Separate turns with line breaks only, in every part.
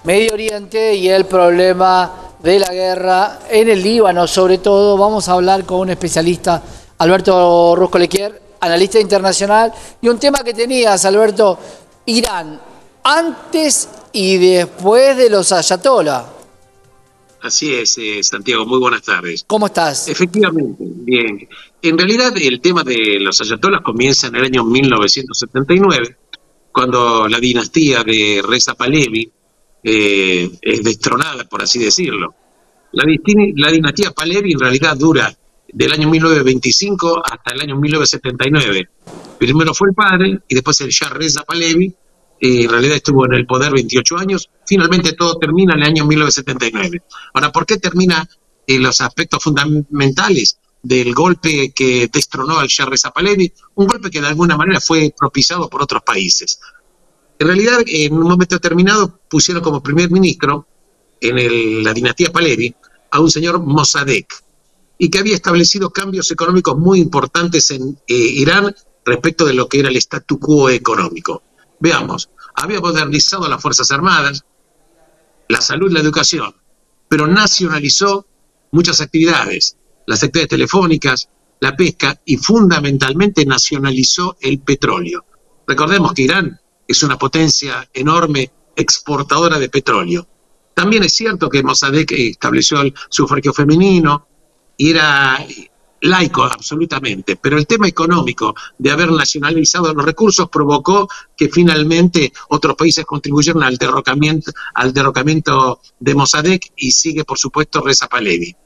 Medio Oriente y el problema de la guerra en el Líbano, sobre todo. Vamos a hablar con un especialista, Alberto Ruscolequier, analista internacional, y un tema que tenías, Alberto, Irán, antes y después de los ayatolá.
Así es, Santiago, muy buenas tardes.
¿Cómo estás?
Efectivamente, bien. En realidad el tema de los ayatolás comienza en el año 1979, cuando la dinastía de Reza Pahlavi es destronada, por así decirlo. La dinastía Pahlavi en realidad dura del año 1925 hasta el año 1979. Primero fue el padre y después el Shah Reza Pahlavi. En realidad estuvo en el poder 28 años. Finalmente todo termina en el año 1979. Ahora, ¿por qué termina los aspectos fundamentales del golpe que destronó al Shah Reza Pahlavi? Un golpe que de alguna manera fue propiciado por otros países. En realidad, en un momento determinado, pusieron como primer ministro en la dinastía Pahlavi a un señor Mossadegh, y que había establecido cambios económicos muy importantes en Irán respecto de lo que era el statu quo económico. Veamos, había modernizado las Fuerzas Armadas, la salud, la educación, pero nacionalizó muchas actividades, las actividades telefónicas, la pesca, y fundamentalmente nacionalizó el petróleo. Recordemos que Irán es una potencia enorme exportadora de petróleo. También es cierto que Mossadegh estableció el sufragio femenino y era laico absolutamente, pero el tema económico de haber nacionalizado los recursos provocó que finalmente otros países contribuyeron al derrocamiento de Mossadegh, y sigue por supuesto Reza Pahlavi.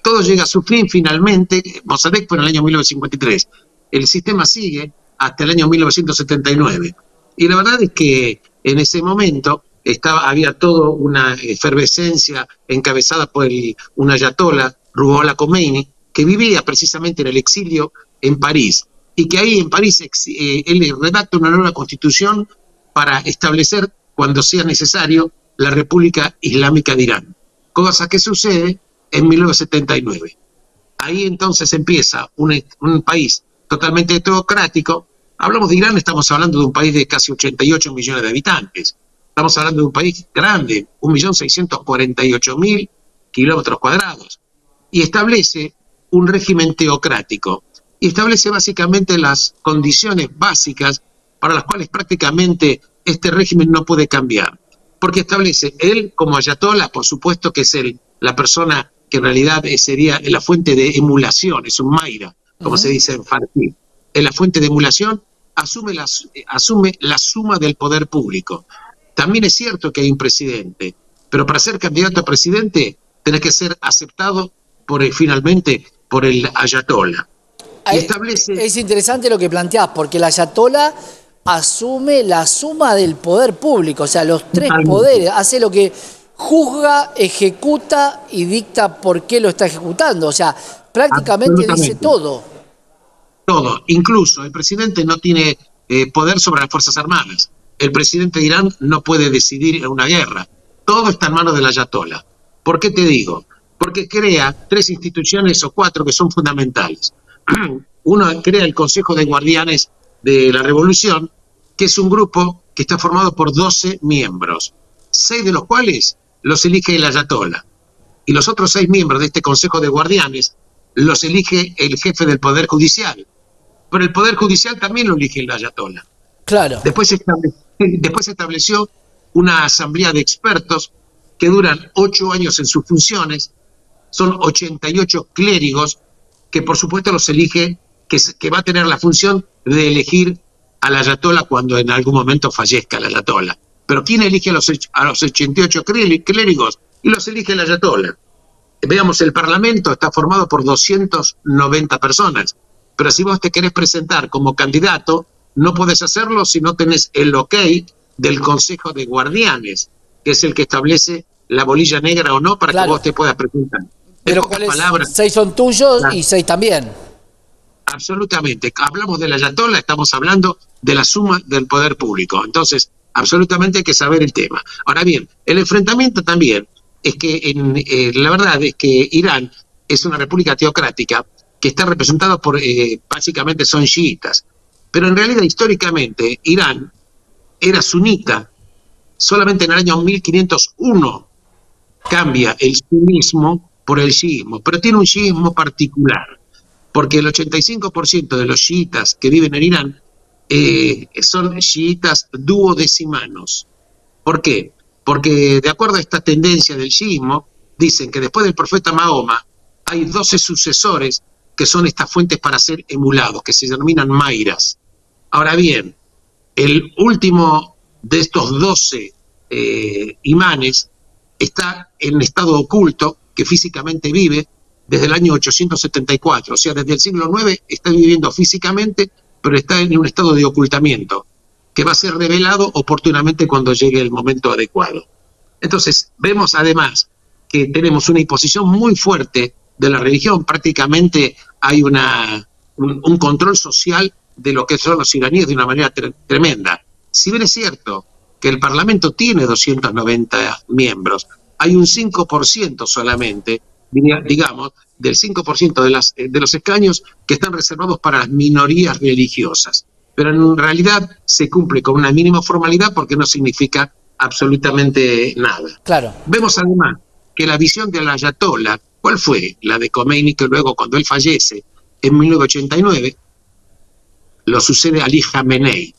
Todo llega a su fin finalmente. Mossadegh fue en el año 1953, el sistema sigue hasta el año 1979, y la verdad es que en ese momento había toda una efervescencia encabezada por un ayatolá, Ruhollah Khomeini, que vivía precisamente en el exilio en París, y que ahí en París él redacta una nueva constitución para establecer, cuando sea necesario, la República Islámica de Irán, cosa que sucede en 1979. Ahí entonces empieza un país totalmente teocrático. Hablamos de Irán, estamos hablando de un país de casi 88 millones de habitantes. Estamos hablando de un país grande, 1.648.000 kilómetros cuadrados, y establece un régimen teocrático, y establece básicamente las condiciones básicas para las cuales prácticamente este régimen no puede cambiar, porque establece él como ayatolá, por supuesto que es la persona que en realidad sería la fuente de emulación, es un Maira, como se dice en Farsi. En la fuente de emulación asume la suma del poder público. También es cierto que hay un presidente, pero para ser candidato a presidente tenés que ser aceptado finalmente por el ayatolá.
Es interesante lo que planteás, porque el ayatolá asume la suma del poder público, o sea, los tres poderes, hace lo que juzga, ejecuta y dicta por qué lo está ejecutando, o sea, prácticamente dice todo.
Todo, incluso el presidente no tiene poder sobre las Fuerzas Armadas. El presidente de Irán no puede decidir en una guerra. Todo está en manos del ayatolá. ¿Por qué te digo? Porque crea 3 instituciones o 4 que son fundamentales. Uno, crea el Consejo de Guardianes de la Revolución, que es un grupo que está formado por 12 miembros, 6 de los cuales los elige el ayatolá, y los otros 6 miembros de este Consejo de Guardianes los elige el jefe del Poder Judicial, pero el Poder Judicial también lo elige el ayatolá.
Claro.
Después se estableció una asamblea de expertos que duran 8 años en sus funciones. Son 88 clérigos que por supuesto los elige, que va a tener la función de elegir al ayatolá cuando en algún momento fallezca el ayatolá. Pero ¿quién elige a los 88 clérigos? Y los elige el ayatolá. Veamos, el Parlamento está formado por 290 personas, pero si vos te querés presentar como candidato, no podés hacerlo si no tenés el ok del Consejo de Guardianes, que es el que establece la bolilla negra o no para que vos te puedas presentar.
Pero ¿cuáles? 6 son tuyos y 6 también.
Absolutamente. Hablamos del ayatolá, estamos hablando de la suma del poder público. Entonces, absolutamente hay que saber el tema. Ahora bien, el enfrentamiento también es que la verdad es que Irán es una república teocrática que está representada por, básicamente son chiitas. Pero en realidad, históricamente, Irán era sunita Solamente en el año 1501 cambia el sunismo por el chiismo, pero tiene un chiismo particular, porque el 85% de los chiitas que viven en Irán son chiitas duodecimanos. ¿Por qué? Porque de acuerdo a esta tendencia del chiismo, dicen que después del profeta Mahoma hay 12 sucesores que son estas fuentes para ser emulados, que se denominan mairas. Ahora bien, el último de estos 12 imanes está en estado oculto, que físicamente vive desde el año 874, o sea, desde el siglo IX está viviendo físicamente, pero está en un estado de ocultamiento, que va a ser revelado oportunamente cuando llegue el momento adecuado. Entonces, vemos además que tenemos una imposición muy fuerte de la religión, prácticamente hay un control social de lo que son los iraníes de una manera tremenda. Si bien es cierto que el Parlamento tiene 290 miembros, hay un 5% solamente, digamos, del 5% de los escaños que están reservados para las minorías religiosas. Pero en realidad se cumple con una mínima formalidad porque no significa absolutamente nada.
Claro.
Vemos además que la visión del ayatollah, ¿cuál fue? La de Khomeini, que luego cuando él fallece en 1989, lo sucede Ali Khamenei.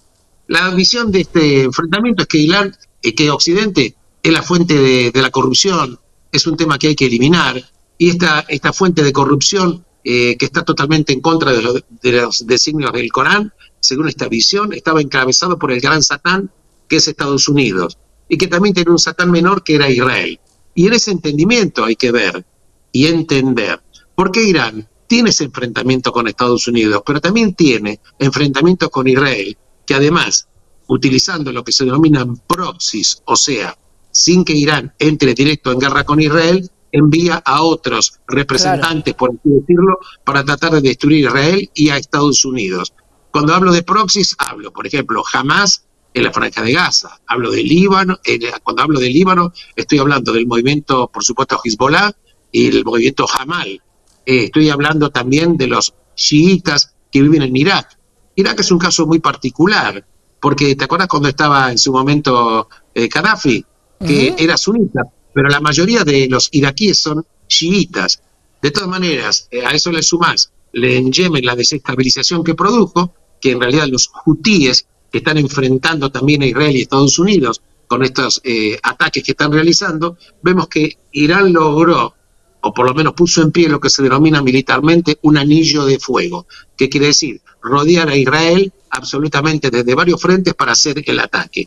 La visión de este enfrentamiento es que Irán, que Occidente es la fuente de la corrupción, es un tema que hay que eliminar, y esta fuente de corrupción que está totalmente en contra de los designios del Corán, según esta visión, estaba encabezado por el gran Satán, que es Estados Unidos, y que también tiene un Satán menor que era Israel. Y en ese entendimiento hay que ver y entender por qué Irán tiene ese enfrentamiento con Estados Unidos, pero también tiene enfrentamientos con Israel, que además, utilizando lo que se denominan proxies, o sea, sin que Irán entre directo en guerra con Israel, envía a otros representantes, por así decirlo, para tratar de destruir a Israel y a Estados Unidos. Cuando hablo de proxies, hablo, por ejemplo, Hamas en la Franja de Gaza, hablo de Líbano, cuando hablo de Líbano, estoy hablando del movimiento, por supuesto, Hezbollah y el movimiento Hamal. Estoy hablando también de los chiitas que viven en Irak. Irak es un caso muy particular, porque ¿te acuerdas cuando estaba en su momento Gaddafi, que era sunita? Pero la mayoría de los iraquíes son chiitas. De todas maneras, a eso le sumás en Yemen la desestabilización que produjo, que en realidad los hutíes que están enfrentando también a Israel y Estados Unidos con estos ataques que están realizando, vemos que Irán logró, o por lo menos puso en pie lo que se denomina militarmente un anillo de fuego, que quiere decir rodear a Israel absolutamente desde varios frentes para hacer el ataque.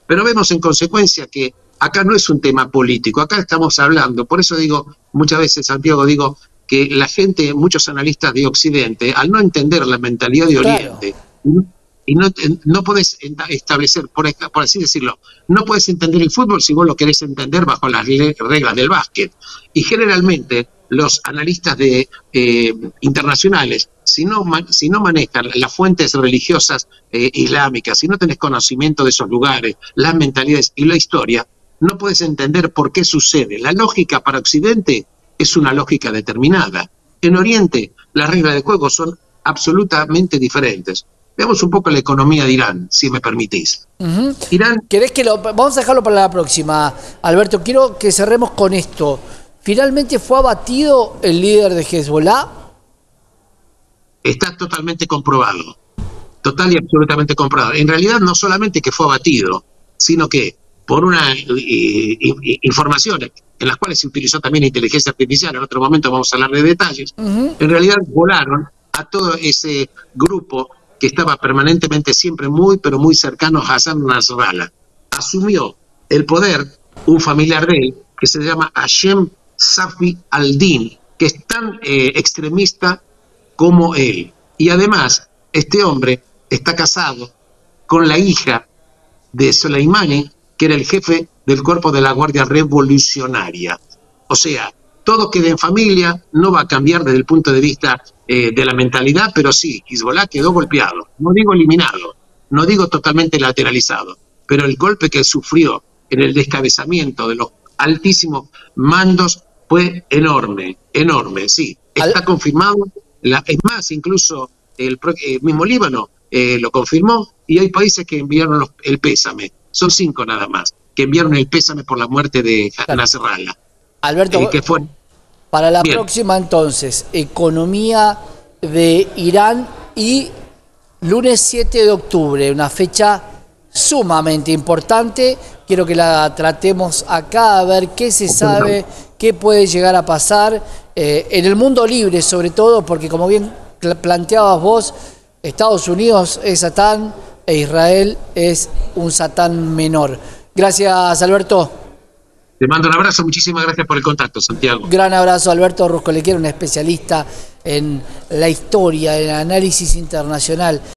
Pero vemos en consecuencia que acá no es un tema político, acá estamos hablando, por eso digo, muchas veces, Santiago, digo que la gente, muchos analistas de Occidente, al no entender la mentalidad de Oriente, y no podés establecer, por así decirlo, no podés entender el fútbol si vos lo querés entender bajo las reglas del básquet. Y generalmente los analistas internacionales, si no manejan las fuentes religiosas islámicas, si no tenés conocimiento de esos lugares, las mentalidades y la historia, no puedes entender por qué sucede. La lógica para Occidente es una lógica determinada. En Oriente las reglas de juego son absolutamente diferentes. Veamos un poco la economía de Irán, si me permitís. Irán...
¿Querés que vamos a dejarlo para la próxima, Alberto? Quiero que cerremos con esto. ¿Finalmente fue abatido el líder de Hezbollah?
Está totalmente comprobado. Total y absolutamente comprobado. En realidad no solamente que fue abatido, sino que por una informaciones en las cuales se utilizó también inteligencia artificial, en otro momento vamos a hablar de detalles, en realidad volaron a todo ese grupo que estaba permanentemente siempre muy, pero muy cercano a Hassan Nasrallah. Asumió el poder un familiar de él, que se llama Hashem Safi al-Din, que es tan extremista como él. Y además, este hombre está casado con la hija de Soleimani, que era el jefe del cuerpo de la Guardia Revolucionaria. O sea, todo queda en familia, no va a cambiar desde el punto de vista de la mentalidad, pero sí, Hezbollah quedó golpeado, no digo eliminado, no digo totalmente lateralizado, pero el golpe que sufrió en el descabezamiento de los altísimos mandos fue enorme, enorme, sí, está confirmado, es más, incluso el mismo Líbano lo confirmó, y hay países que enviaron el pésame, son 5 nada más. que enviaron el pésame por la muerte de Nasrallah.
Alberto,
Que fue...
para la
Bien.
próxima entonces, economía de Irán y lunes 7 de octubre, una fecha sumamente importante. Quiero que la tratemos acá, a ver qué se sabe, qué puede llegar a pasar en el mundo libre, sobre todo, porque como bien planteabas vos, Estados Unidos es Satán e Israel es un Satán menor. Gracias, Alberto.
Te mando un abrazo, muchísimas gracias por el contacto, Santiago.
Gran abrazo, Alberto Ruscolequier, un especialista en la historia, en el análisis internacional.